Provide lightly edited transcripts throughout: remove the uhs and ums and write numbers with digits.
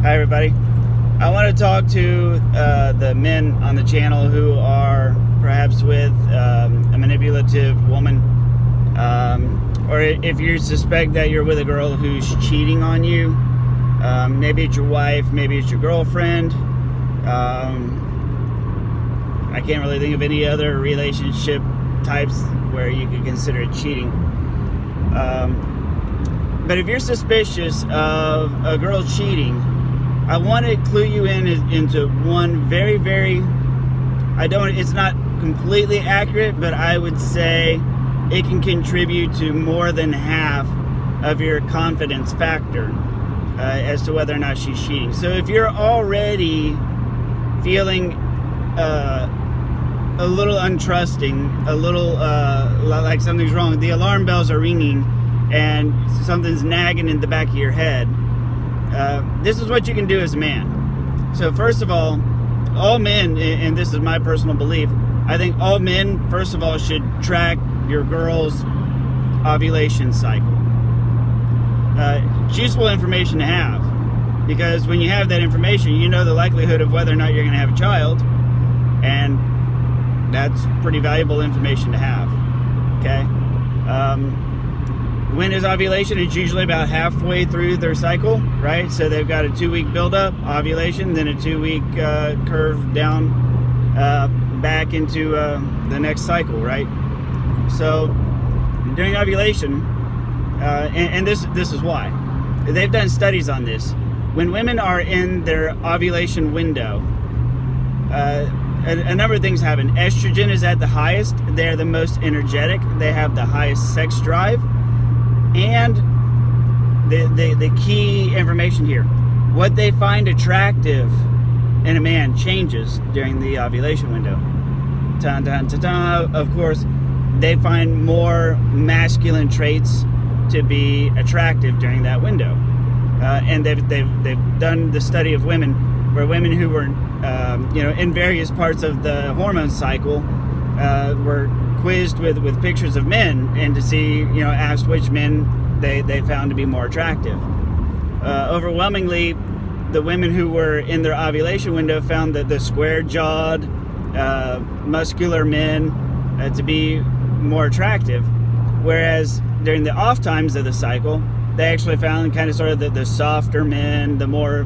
Hi everybody. I want to talk to the men on the channel who are perhaps with a manipulative woman, or if you suspect that you're with a girl who's cheating on you. Maybe it's your wife, maybe it's your girlfriend. I can't really think of any other relationship types where you could consider it cheating. But if you're suspicious of a girl cheating, I want to clue you into one very, it's not completely accurate, but I would say it can contribute to more than half of your confidence factor as to whether or not she's cheating. So if you're already feeling a little untrusting, a little like something's wrong, the alarm bells are ringing and something's nagging in the back of your head, this is what you can do as a man. So first of all men, and this is my personal belief, I think all men, first of all, should track your girl's ovulation cycle. It's useful information to have, because when you have that information, you know the likelihood of whether or not you're going to have a child, and that's pretty valuable information to have. Okay? When is ovulation? It's usually about halfway through their cycle, right? So they've got a 2-week buildup, ovulation, then a 2-week curve down back into the next cycle, right? So during ovulation, and this is why. They've done studies on this. When women are in their ovulation window, a number of things happen. Estrogen is at the highest. They're the most energetic. They have the highest sex drive. And the key information here, what they find attractive in a man changes during the ovulation window. Of course, they find more masculine traits to be attractive during that window. And they've done the study of women, where women who were in various parts of the hormone cycle were quizzed with pictures of men, and to see, asked which men they found to be more attractive. Overwhelmingly, the women who were in their ovulation window found that the square-jawed, muscular men to be more attractive, whereas during the off times of the cycle, they actually found kind of sort of the softer men, the more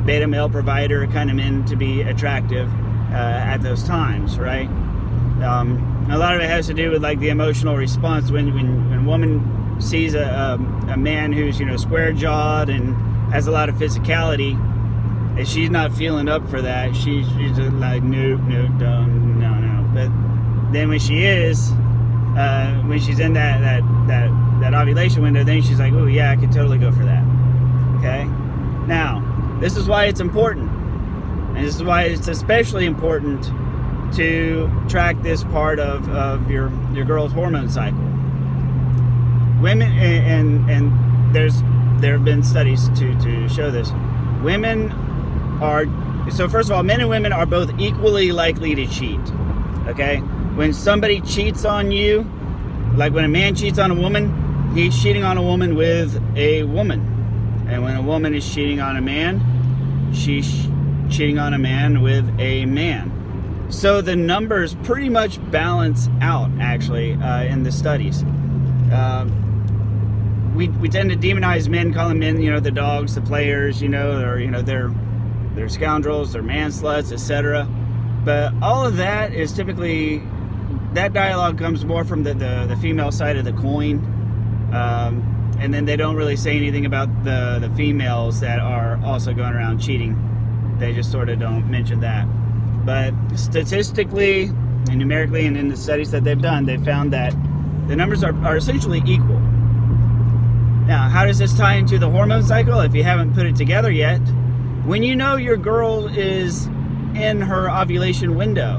beta male provider kind of men to be attractive at those times, right? A lot of it has to do with like the emotional response when a woman sees a man who's square jawed and has a lot of physicality, and she's not feeling up for that. She's just like no. But then when she is, when she's in that ovulation window, then she's like, oh yeah, I could totally go for that. Okay, now this is why it's important, and this is why it's especially important to track this part of your girl's hormone cycle. Women, and there have been studies to show this. Women are, so first of all, men and women are both equally likely to cheat. Okay? When somebody cheats on you, like when a man cheats on a woman, he's cheating on a woman with a woman. And when a woman is cheating on a man, she's cheating on a man with a man. So the numbers pretty much balance out, actually, in the studies. We tend to demonize men, call them men, the dogs, the players, or they're scoundrels, they're man sluts, etc. But all of that is typically, that dialogue comes more from the female side of the coin, and then they don't really say anything about the females that are also going around cheating. They just sort of don't mention that. But statistically and numerically, and in the studies that they've done, they've found that the numbers are essentially equal. Now, how does this tie into the hormone cycle? If you haven't put it together yet, when you know your girl is in her ovulation window,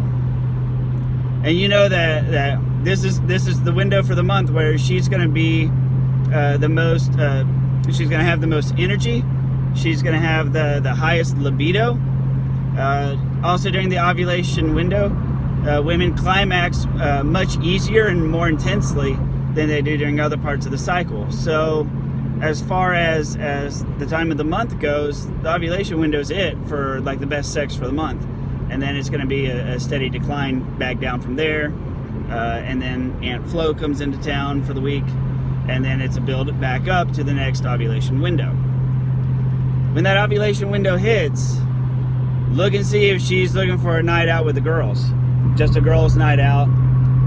and you know that this is the window for the month where she's going to be the most, she's going to have the most energy, she's going to have the highest libido. Also during the ovulation window, women climax much easier and more intensely than they do during other parts of the cycle. So as far as the time of the month goes, the ovulation window is it for like the best sex for the month, and then it's going to be a steady decline back down from there, and then Aunt Flo comes into town for the week, and then it's a build back up to the next ovulation window. When that ovulation window hits, look and see if she's looking for a night out with the girls, just a girls' night out,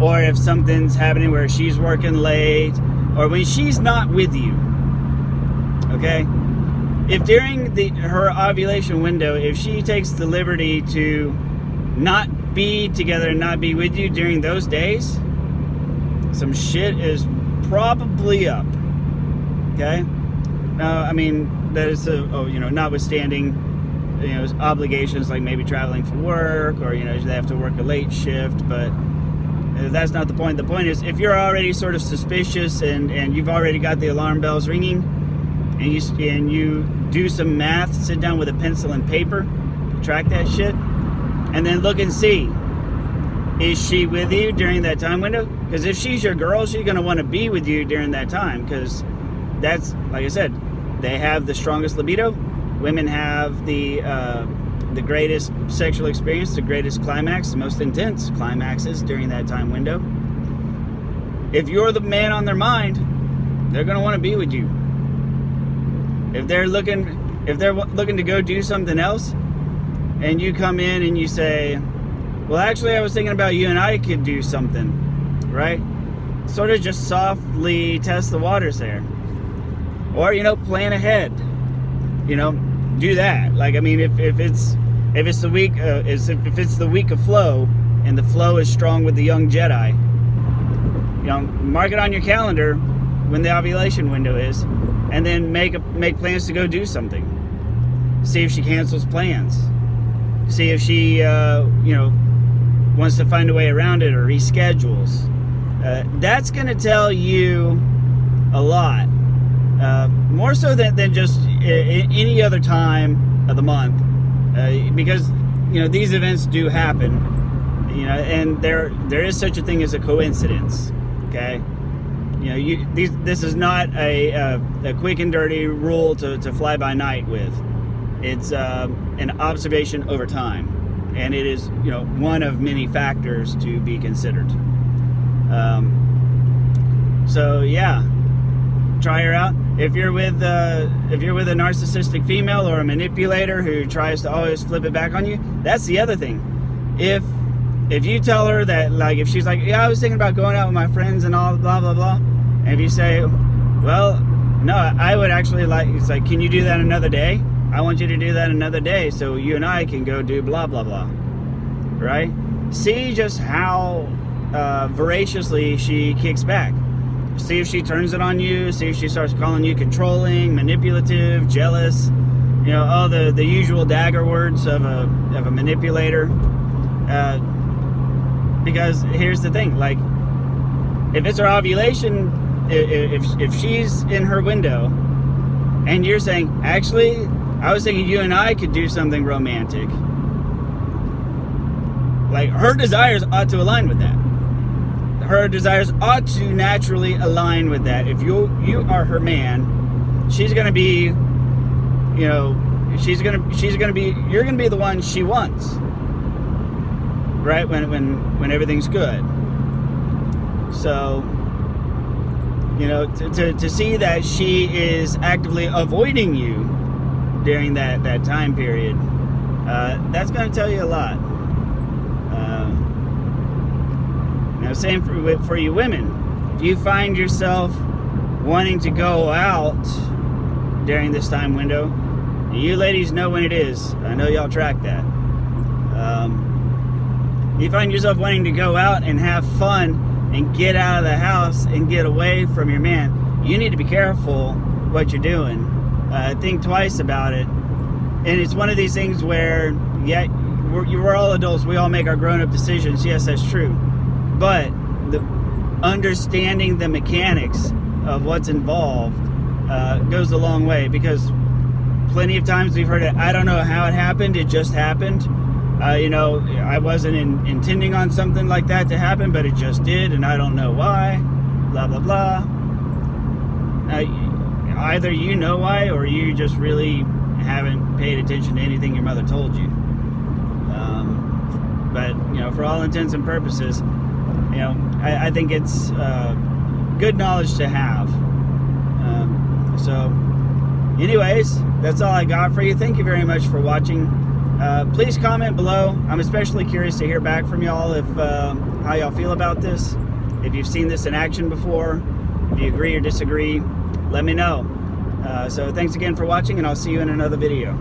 or if something's happening where she's working late, or when she's not with you. Okay? If during her ovulation window, if she takes the liberty to not be together and not be with you during those days, some shit is probably up. Okay? Now, I mean, that is notwithstanding, obligations like maybe traveling for work, or, they have to work a late shift, but that's not the point. The point is, if you're already sort of suspicious and you've already got the alarm bells ringing, and you do some math, sit down with a pencil and paper, track that shit, and then look and see, is she with you during that time window? Because if she's your girl, she's going to want to be with you during that time, because that's, like I said, they have the strongest libido. Women have the greatest sexual experience, the greatest climax, the most intense climaxes during that time window. If you're the man on their mind, they're going to want to be with you. If they're looking to go do something else, and you come in and you say, well, actually, I was thinking about you and I could do something, right? Sort of just softly test the waters there. Or, plan ahead. Do that. Like, I mean, if it's the week, if it's the week of flow, and the flow is strong with the young Jedi, mark it on your calendar when the ovulation window is, and then make plans to go do something. See if she cancels plans. See if she, wants to find a way around it or reschedules. That's going to tell you a lot. More so than just any other time of the month, because these events do happen, and there is such a thing as a coincidence. Okay, this is not a quick and dirty rule to fly by night with. It's an observation over time, and it is one of many factors to be considered. So yeah. Try her out. If you're with a narcissistic female or a manipulator who tries to always flip it back on you, that's the other thing. If you tell her that, like, if she's like, yeah, I was thinking about going out with my friends and all blah blah blah, and if you say, well, no, I would actually it's like, can you do that another day? I want you to do that another day so you and I can go do blah blah blah, right? See just how voraciously she kicks back. See if she turns it on you. See if she starts calling you controlling, manipulative, jealous. All the usual dagger words of a manipulator. Because here's the thing: like, if it's her ovulation, if she's in her window, and you're saying, actually, I was thinking you and I could do something romantic. Like, her desires ought to align with that. Her desires ought to naturally align with that. If you are her man, she's gonna be, you're gonna be the one she wants, right? When everything's good. So, to see that she is actively avoiding you during that time period, that's gonna tell you a lot. Now, same for you women. If you find yourself wanting to go out during this time window, you ladies know when it is. I know y'all track that. You find yourself wanting to go out and have fun and get out of the house and get away from your man, you need to be careful what you're doing. Think twice about it. And it's one of these things where, yeah, we're all adults. We all make our grown-up decisions. Yes, that's true. But the understanding the mechanics of what's involved goes a long way, because plenty of times we've heard it, I don't know how it happened, it just happened. I wasn't intending on something like that to happen, but it just did, and I don't know why, blah, blah, blah. either you know why, or you just really haven't paid attention to anything your mother told you. But for all intents and purposes, I think it's good knowledge to have. So anyways, that's all I got for you. Thank you very much for watching. Please comment below. I'm especially curious to hear back from y'all if how y'all feel about this. If you've seen this in action before, if you agree or disagree, let me know. So thanks again for watching, and I'll see you in another video.